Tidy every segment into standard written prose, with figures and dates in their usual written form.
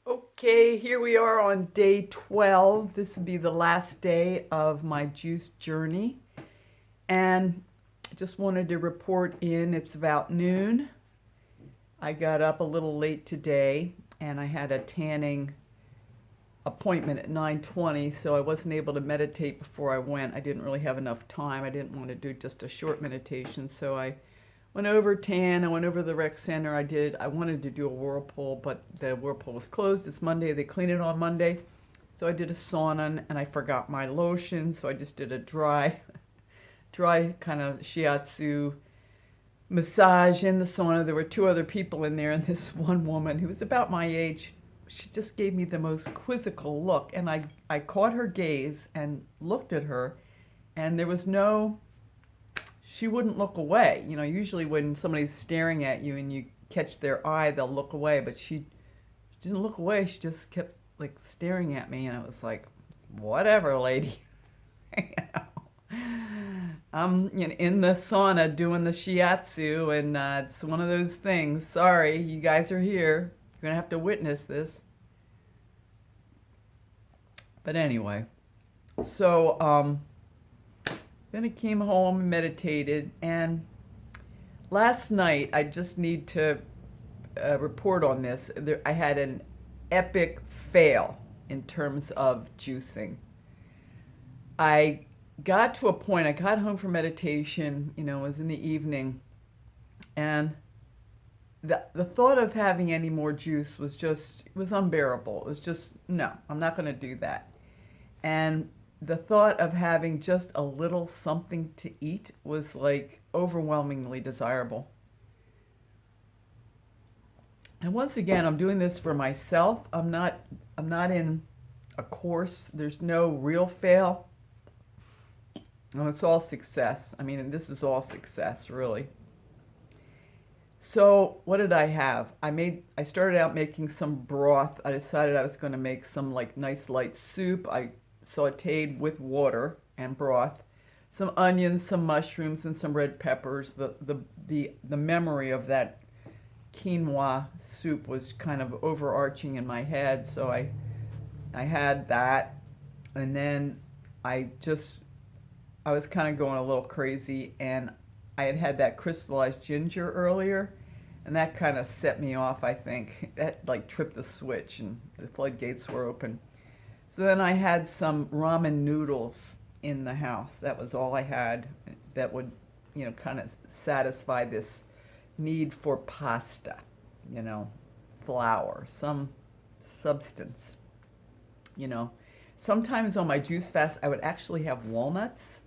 Okay, here we are on day 12. This will be the last day of my juice journey. And I just wanted to report in. It's about noon. I got up a little late today and I had a tanning appointment at 9:20, so I wasn't able to meditate before I went. I didn't really have enough time. I didn't want to do just a short meditation, so I went over tan. I went over to the rec center. I wanted to do a whirlpool, but the whirlpool was closed. It's Monday. They clean it on Monday. So I did a sauna and I forgot my lotion, so I just did a dry kind of shiatsu massage in the sauna. There were two other people in there, and this one woman who was about my age, she just gave me the most quizzical look. And I caught her gaze and looked at her, and there was no, she wouldn't look away. You know, usually when somebody's staring at you and you catch their eye, they'll look away, but she didn't look away. She just kept like staring at me, and I was like, whatever, lady. You know? I'm in the sauna doing the shiatsu, and it's one of those things. Sorry, you guys are here. You're going to have to witness this. But anyway, so then I came home and meditated. And last night, I just need to report on this. I had an epic fail in terms of juicing. I got to a point, I got home from meditation, it was in the evening, and the thought of having any more juice it was unbearable. It was just, no, I'm not going to do that. And the thought of having just a little something to eat was like overwhelmingly desirable. And once again, I'm doing this for myself. I'm not in a course. There's no real fail. And it's all success. I mean, this is all success, really. So what did I have? I started out making some broth. I decided I was going to make some like nice light soup. I sauteed with water and broth, some onions, some mushrooms, and some red peppers. The memory of that quinoa soup was kind of overarching in my head, so I had that, and then I was kind of going a little crazy, and I had that crystallized ginger earlier, and that kind of set me off, I think. That like tripped the switch and the floodgates were open. So then I had some ramen noodles in the house. That was all I had that would, kind of satisfy this need for pasta, flour, some substance, you know. Sometimes on my juice fast, I would actually have walnuts.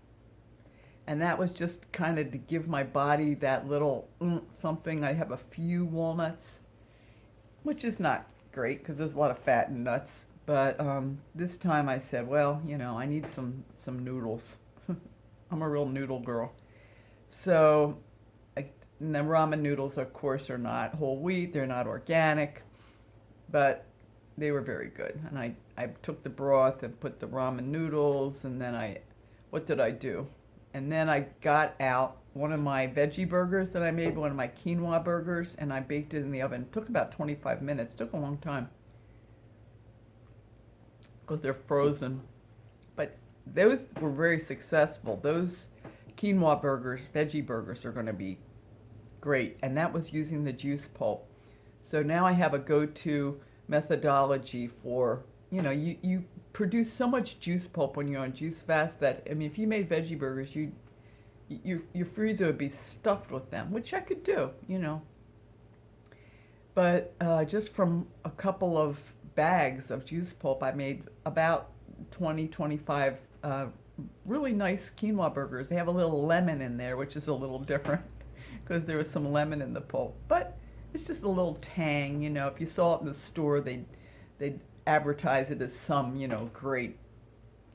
And that was just kind of to give my body that little something. I have a few walnuts, which is not great because there's a lot of fat in nuts. But this time I said, well, I need some noodles. I'm a real noodle girl. So, and the ramen noodles, of course, are not whole wheat. They're not organic, but they were very good. And I took the broth and put the ramen noodles, and then what did I do? And then I got out one of my veggie burgers that I made, one of my quinoa burgers, and I baked it in the oven. It took about 25 minutes. It took a long time because they're frozen. But those were very successful. Those quinoa burgers, veggie burgers, are going to be great. And that was using the juice pulp. So now I have a go-to methodology for, you produce so much juice pulp when you're on juice fast that, I mean, if you made veggie burgers, your freezer would be stuffed with them, which I could do, But just from a couple of bags of juice pulp, I made about 25 really nice quinoa burgers. They have a little lemon in there, which is a little different because there was some lemon in the pulp. But it's just a little tang, If you saw it in the store, they'd advertise it as some, great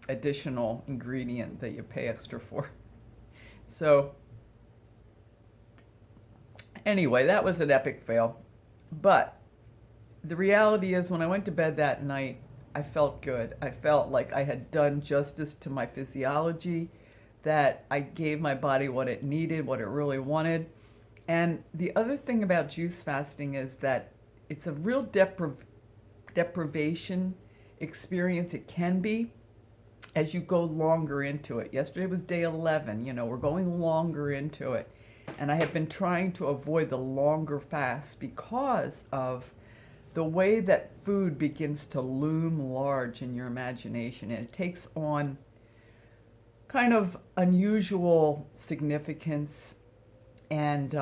additional ingredient that you pay extra for. So anyway, that was an epic fail. But the reality is when I went to bed that night, I felt good. I felt like I had done justice to my physiology, that I gave my body what it needed, what it really wanted. And the other thing about juice fasting is that it's a real deprivation experience it can be as you go longer into it. Yesterday was day 11, we're going longer into it. And I have been trying to avoid the longer fasts because of the way that food begins to loom large in your imagination, and it takes on kind of unusual significance. And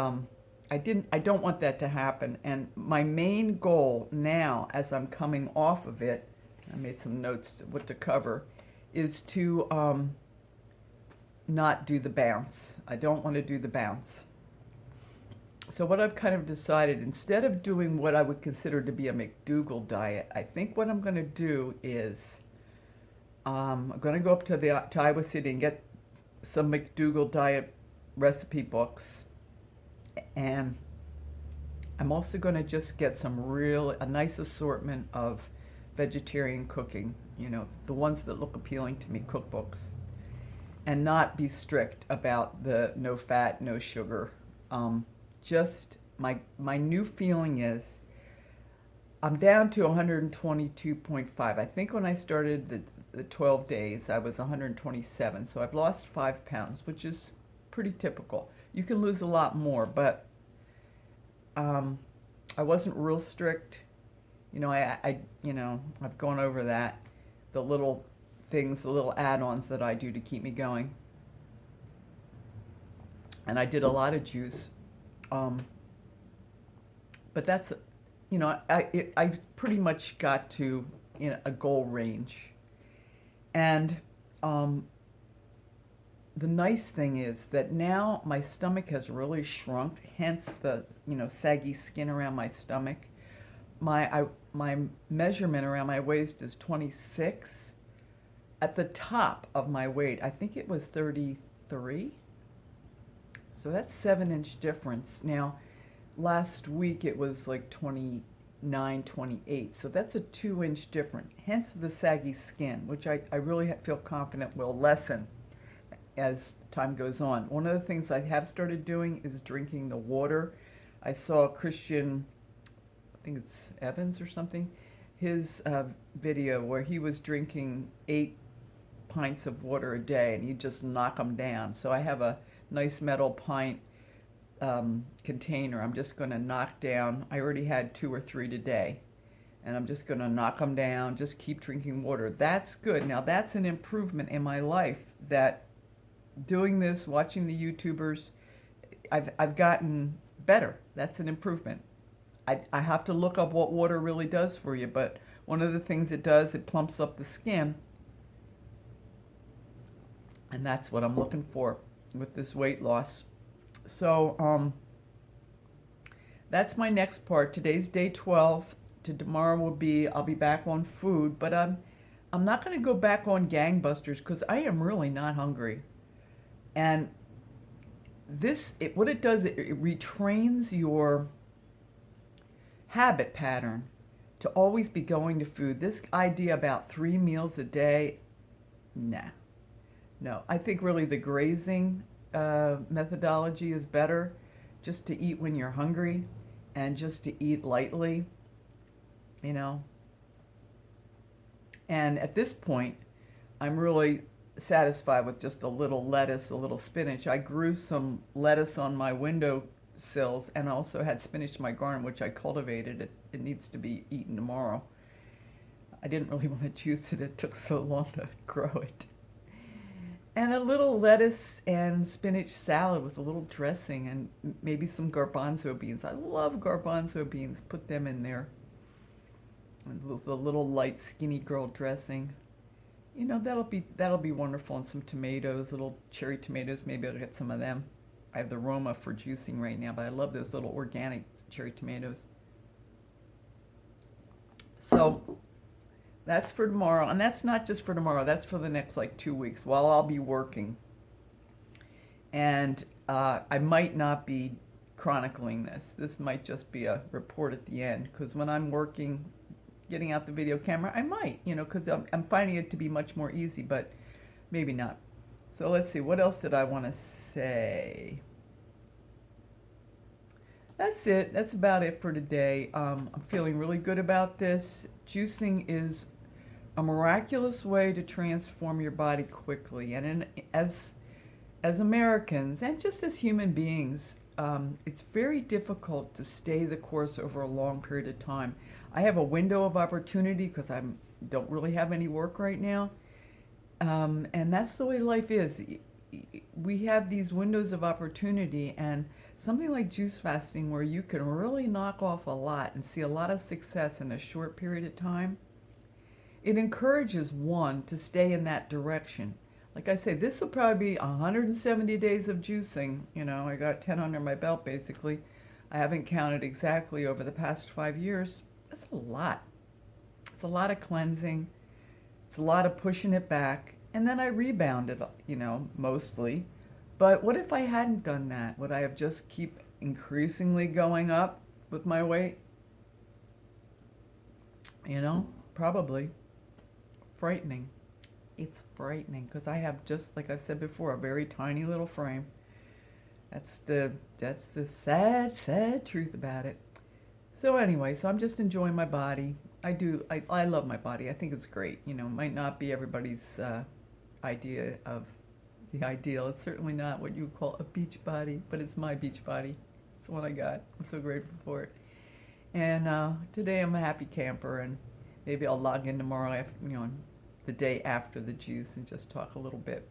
I don't want that to happen. And my main goal now, as I'm coming off of it, I made some notes of what to cover, is to not do the bounce. I don't want to do the bounce. So what I've kind of decided, instead of doing what I would consider to be a McDougall diet, I think what I'm going to do is I'm going to go up to Iowa City and get some McDougall diet recipe books. And I'm also going to just get a nice assortment of vegetarian cooking, the ones that look appealing to me, cookbooks, and not be strict about the no fat, no sugar. Just my new feeling is I'm down to 122.5. I think when I started the 12 days, I was 127. So I've lost 5 pounds, which is pretty typical. You can lose a lot more, but I wasn't real strict. I've gone over that, the little things, the little add-ons that I do to keep me going. And I did a lot of juice. But that's, I pretty much got to a goal range. And the nice thing is that now my stomach has really shrunk, hence the, saggy skin around my stomach. My measurement around my waist is 26. At the top of my weight, I think it was 33. So that's 7-inch difference. Now, last week it was like 29, 28. So that's a 2-inch difference. Hence the saggy skin, which I really feel confident will lessen as time goes on. One of the things I have started doing is drinking the water. I saw Christian, I think it's Evans or something, his video where he was drinking 8 pints of water a day, and he'd just knock them down. So I have a nice metal pint container. I'm just going to knock down. I already had 2 or 3 today, and I'm just going to knock them down. Just keep drinking water. That's good. Now that's an improvement in my life. That doing this, watching the YouTubers, I've gotten better. That's an improvement. I have to look up what water really does for you, but one of the things it does, it plumps up the skin, and that's what I'm looking for with this weight loss. So that's my next part. Today's day 12. Tomorrow I'll be back on food, but I'm not going to go back on gangbusters because I am really not hungry. And what it does, it retrains your habit pattern to always be going to food. This idea about 3 meals a day, nah. No, I think really the grazing methodology is better, just to eat when you're hungry and just to eat lightly, And at this point, I'm really satisfied with just a little lettuce, a little spinach. I grew some lettuce on my windowsills and also had spinach in my garden, which I cultivated. It needs to be eaten tomorrow. I didn't really want to juice it. It took so long to grow it. And a little lettuce and spinach salad with a little dressing and maybe some garbanzo beans. I love garbanzo beans. Put them in there. And with a little light skinny girl dressing. That'll be wonderful. And some tomatoes, little cherry tomatoes. Maybe I'll get some of them. I have the Roma for juicing right now, but I love those little organic cherry tomatoes. So that's for tomorrow, and that's not just for tomorrow, that's for the next 2 weeks while I'll be working. And I might not be chronicling this. This might just be a report at the end, because when I'm working, getting out the video camera, I might, because I'm finding it to be much more easy, but maybe not. So let's see, what else did I want to say? That's it. That's about it for today. I'm feeling really good about this. Juicing is a miraculous way to transform your body quickly. As Americans and just as human beings, it's very difficult to stay the course over a long period of time. I have a window of opportunity because I don't really have any work right now, and that's the way life is. We have these windows of opportunity, and something like juice fasting, where you can really knock off a lot and see a lot of success in a short period of time, it encourages one to stay in that direction. Like I say, this will probably be 170 days of juicing. You know, I got 10 under my belt basically. I haven't counted exactly over the past 5 years. That's a lot. It's a lot of cleansing. It's a lot of pushing it back. And then I rebounded, mostly. But what if I hadn't done that? Would I have just keep increasingly going up with my weight? Probably. Frightening. It's frightening because I have, just like I've said before, a very tiny little frame. That's the sad truth about it. So anyway, I'm just enjoying my body. I love my body. I think it's great. It might not be everybody's idea of the ideal. It's certainly not what you would call a beach body, but it's my beach body. It's the one I got. I'm so grateful for it. And today I'm a happy camper, and maybe I'll log in tomorrow after, the day after the juice, and just talk a little bit.